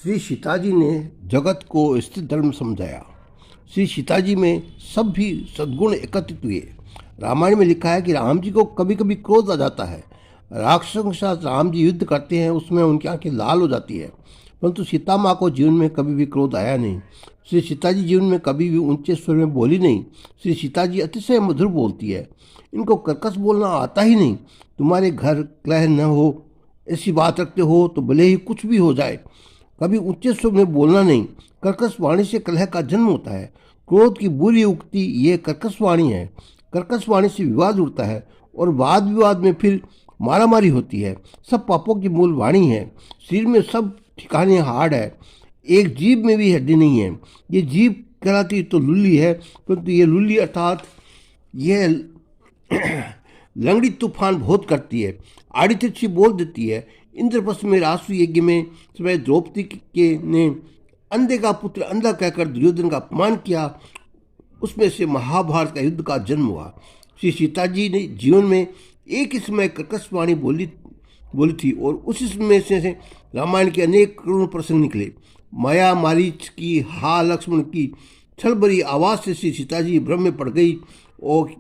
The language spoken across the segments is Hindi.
श्री सीताजी ने जगत को स्थिर धर्म समझाया। श्री सीताजी में सब भी सद्गुण एकत्रित हुए। रामायण में लिखा है कि राम जी को कभी कभी क्रोध आ जाता है। राक्षसों के साथ राम जी युद्ध करते हैं, उसमें उनकी आंखें लाल हो जाती है, परंतु सीता माँ को जीवन में कभी भी क्रोध आया नहीं। श्री सीताजी जीवन में कभी भी ऊंचे स्वर में बोली नहीं। श्री सीताजी अतिशय मधुर बोलती है। इनको कर्कश बोलना आता ही नहीं। तुम्हारे घर कलह न हो ऐसी बात रखते हो तो भले ही कुछ भी हो जाए, कभी ऊंचे स्वर में बोलना नहीं। कर्कश वाणी से कलह का जन्म होता है। क्रोध की बुरी उक्ति ये कर्कश वाणी है। कर्कश वाणी से विवाद उठता है और वाद विवाद में फिर मारामारी होती है। सब पापों की मूल वाणी है। शरीर में सब ठिकाने हाड़ है, एक जीभ में भी हड्डी नहीं है। ये जीभ कहलाती तो लुल्ली है, परंतु ये लुल्ली अर्थात यह लंगड़ी तूफान बहुत करती है, आड़ी तिरछी बोल देती है। इंद्रप्रस्थ में राष्ट्र यज्ञ में समय द्रौपदी के ने अंधे का पुत्र अंधा कहकर दुर्योधन का अपमान किया। उसमें से महाभारत का युद्ध का जन्म हुआ। श्री सीता जी ने जीवन में एक ही समय कर्कश वाणी बोली थी और उसी समय से रामायण के अनेक करुण प्रसंग निकले। माया मारीच की हा लक्ष्मण की छल भरी आवाज़ से श्री सीता जी भ्रम में पड़ गई और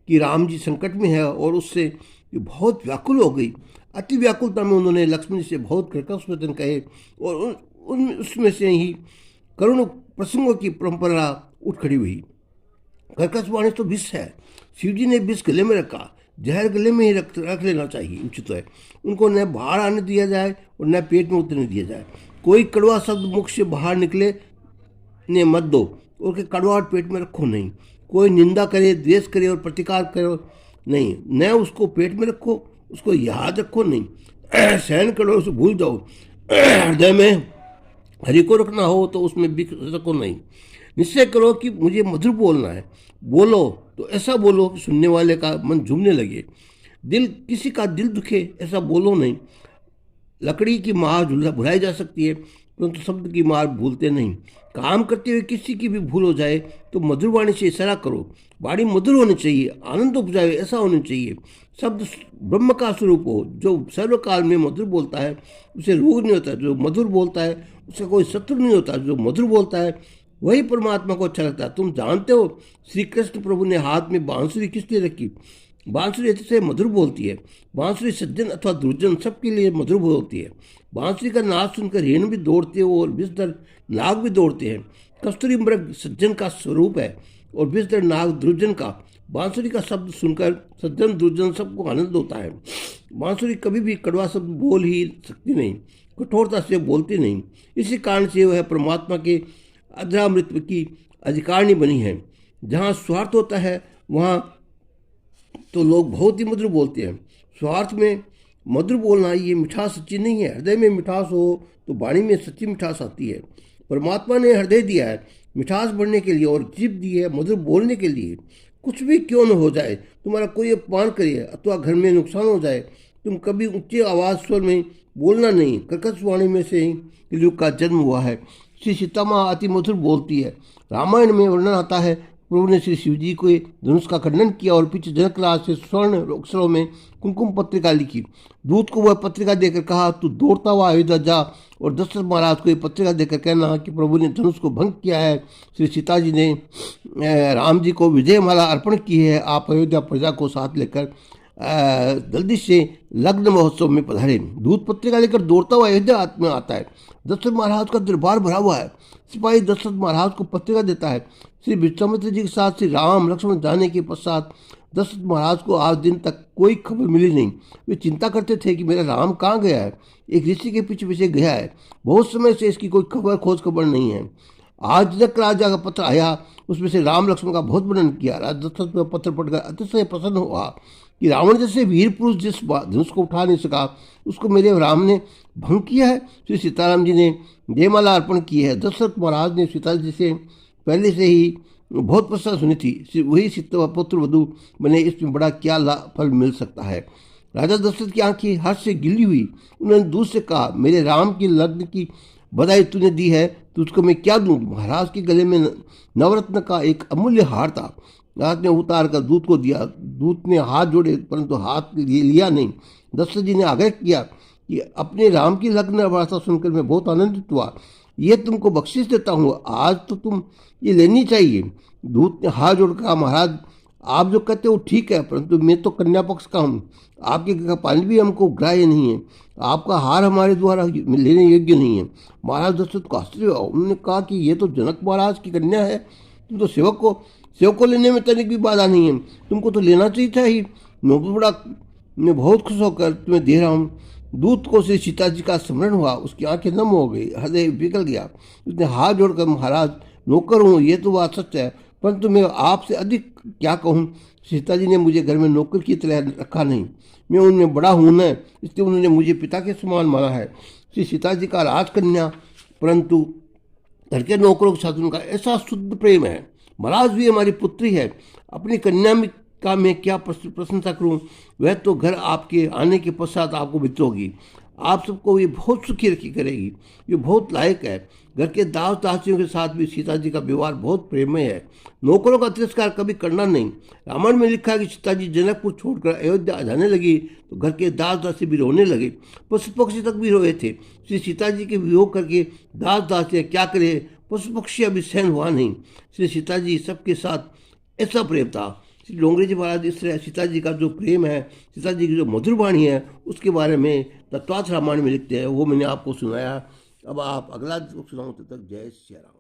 कि राम जी संकट में है और उससे बहुत व्याकुल हो गई। अति व्याकुलता में उन्होंने लक्ष्मण जी से बहुत कर्कश वचन कहे और उसमें से ही करुण प्रसंगों की परंपरा उठ खड़ी हुई। कर्कश वाणी तो विष है। शिव जी ने विष गले में रखा। जहर गले में ही रख लेना चाहिए उचित है। उनको न बाहर आने दिया जाए और न पेट में उतरने दिया जाए। कोई कड़वा शब्द मुख से बाहर निकले ने मत दो और कड़वाहट पेट में रखो नहीं। कोई निंदा करे, द्वेष करे और प्रतिकार करो नहीं। न उसको पेट में रखो, उसको याद रखो नहीं। सहन करो, उसे भूल जाओ। हृदय में हरि को रखना हो तो उसमें बिक रखो नहीं। निश्चय करो कि मुझे मधुर बोलना है। बोलो तो ऐसा बोलो कि सुनने वाले का मन झूमने लगे। किसी का दिल दुखे ऐसा बोलो नहीं। लकड़ी की मार भुलाई जा सकती है, परंतु शब्द की मार भूलते नहीं। काम करते हुए किसी की भी भूल हो जाए तो मधुर वाणी से इशारा करो। वाणी मधुर होनी चाहिए, आनंद उपजाए ऐसा होना चाहिए। शब्द ब्रह्म का स्वरूप हो। जो सर्वकाल में मधुर बोलता है उसे रोग नहीं होता। जो मधुर बोलता है उसका कोई शत्रु नहीं होता। जो मधुर बोलता है वही परमात्मा को अच्छा लगता है। तुम जानते हो श्री कृष्ण प्रभु ने हाथ में बांसुरी किस लिए रखी? बांसुरी से मधुर बोलती है। बांसुरी सज्जन अथवा दुर्जन सबके लिए मधुर बोलती है। बांसुरी का नाद सुनकर रेण भी दौड़ते हो और विषधर नाग भी दौड़ते हैं। कस्तूरी मृग सज्जन का स्वरूप है और विषधर नाग दुर्जन का। बांसुरी का शब्द सुनकर सज्जन दुर्जन सबको आनंद होता है। बांसुरी कभी भी कड़वा शब्द बोल ही सकती नहीं, कठोरता से बोलती नहीं। इसी कारण से वह परमात्मा के अधरामृत की अधिकारिणी बनी है। जहाँ स्वार्थ होता है वहाँ तो लोग बहुत ही मधुर बोलते हैं। स्वार्थ में मधुर बोलना ये मिठास सच्ची नहीं है। हृदय में मिठास हो तो वाणी में सच्ची मिठास आती है। परमात्मा ने हृदय दिया है मिठास बढ़ने के लिए और जीभ दी है मधुर बोलने के लिए। कुछ भी क्यों न हो जाए, तुम्हारा कोई अपमान करे अथवा घर में नुकसान हो जाए, तुम कभी ऊंचे आवाज़ स्वर में बोलना नहीं। कर्कश वाणी में से ही युग का जन्म हुआ है। श्री सीता माँ अति मधुर बोलती है। रामायण में वर्णन आता है प्रभु ने श्री शिव जी को धनुष का खंडन किया और पीछे जनकराज से स्वर्ण अक्षरों में कुमकुम पत्रिका लिखी। दूत को वह पत्रिका देकर कहा, तू दौड़ता हुआ अयोध्या जा और दशरथ महाराज को ये पत्रिका देकर कहना कि प्रभु ने धनुष को भंग किया है। श्री सीता जी ने राम जी को विजय माला अर्पण की है। आप अयोध्या प्रजा को साथ लेकर जल्दी से लग्न महोत्सव में पधारे। दूत पत्रिका लेकर दौड़ता हुआ अयोध्या में आता है। दशरथ महाराज का दरबार भरा हुआ है। सिपाही दशरथ महाराज को पत्रिका देता है। श्री विश्वामित्र जी के साथ श्री राम लक्ष्मण जाने के पश्चात दशरथ महाराज को आज दिन तक कोई खबर मिली नहीं। वे चिंता करते थे कि मेरा राम कहाँ गया है। एक ऋषि के पीछे पीछे गया है। बहुत समय से इसकी कोई खोज खबर नहीं है। आज जनक राजा का पत्र आया, उसमें से राम लक्ष्मण का बहुत वर्णन किया। राजा दशरथ में पत्र पढ़कर अतिशय प्रसन्न हुआ कि रावण जैसे वीर पुरुष जिस धनुष को उठा नहीं सका उसको मेरे राम ने भंग किया है। श्री सीताराम जी ने जयमाला अर्पण की है। दशरथ महाराज ने सीता जी से पहले से ही बहुत प्रशंसा सुनी थी। वही सीता पुत्र वधु बने, इसमें बड़ा क्या फल मिल सकता है। राजा दशरथ की आंखें हर्ष से गिली हुई। उन्होंने दूर से कहा, मेरे राम की लग्न की बधाई तूने दी है, तुझको मैं क्या दूं? महाराज के गले में नवरत्न का एक अमूल्य हार था। राज ने उतार कर दूत को दिया। दूत ने हाथ जोड़े परंतु हाथ लिया नहीं। दशरथ जी ने आग्रह किया कि अपने राम की लग्न वार्ता सुनकर मैं बहुत आनंदित हुआ। ये तुमको बख्शिश देता हूँ, आज तो तुम ये लेनी चाहिए। दूत ने हाथ जोड़कर कहा, महाराज आप जो कहते हो ठीक है, परंतु मैं तो कन्या पक्ष का हूँ, आपके घर का पानी भी हमको ग्राह्य नहीं है, आपका हार हमारे द्वारा लेने योग्य नहीं है। महाराज दशरथ को आश्चर्य हुआ। उन्होंने कहा कि ये तो जनक महाराज की कन्या है, तुम तो सेवक को लेने में तनिक भी बाधा नहीं है, तुमको तो लेना चाहिए था ही। मैं बहुत खुश होकर तुम्हें दे रहा हूँ। दूत को श्री सीता जी का स्मरण हुआ, उसकी आंखें नम हो गई, हृदय पिघल गया। उसने हाथ जोड़कर, महाराज नौकर हूँ ये तो बात सच है, परंतु मैं आपसे अधिक क्या कहूँ। सीता जी ने मुझे घर में नौकर की तरह रखा नहीं, मैं उनमें बड़ा हूँ न, इसलिए उन्होंने मुझे पिता के समान माना है। श्री सीता जी का राजकन्या, परंतु घर के नौकरों के साथ उनका ऐसा शुद्ध प्रेम है। महाराज भी हमारी पुत्री है, अपनी कन्या में का मैं क्या प्रशंसा करूं। वह तो घर आपके आने के पश्चात आपको मित्र होगी, आप सबको ये बहुत सुखी रखी करेगी, ये बहुत लायक है। घर के दास दासियों के साथ भी सीता जी का व्यवहार बहुत प्रेमय है, नौकरों का तिरस्कार कभी करना नहीं। रामायण में लिखा है कि सीता जी जनकपुर छोड़कर अयोध्या जाने लगी तो घर के दास दासी भी रोने लगे, पशु पक्षी तक भी रोए थे। श्री सीता जी के वियोग करके दास दासियाँ क्या करे, पशु पक्षी अभी सहन हुआ नहीं। श्री सीता जी सबके साथ ऐसा प्रेम था। श्री डोंगरे जी महाराज इस तरह सीता जी का जो प्रेम है, सीता जी की जो मधुर वाणी है, उसके बारे में तत्वार्थ रामायण में लिखते हैं, वो मैंने आपको सुनाया। अब आप अगला सुनाऊँ, तब तक जय श्री राम।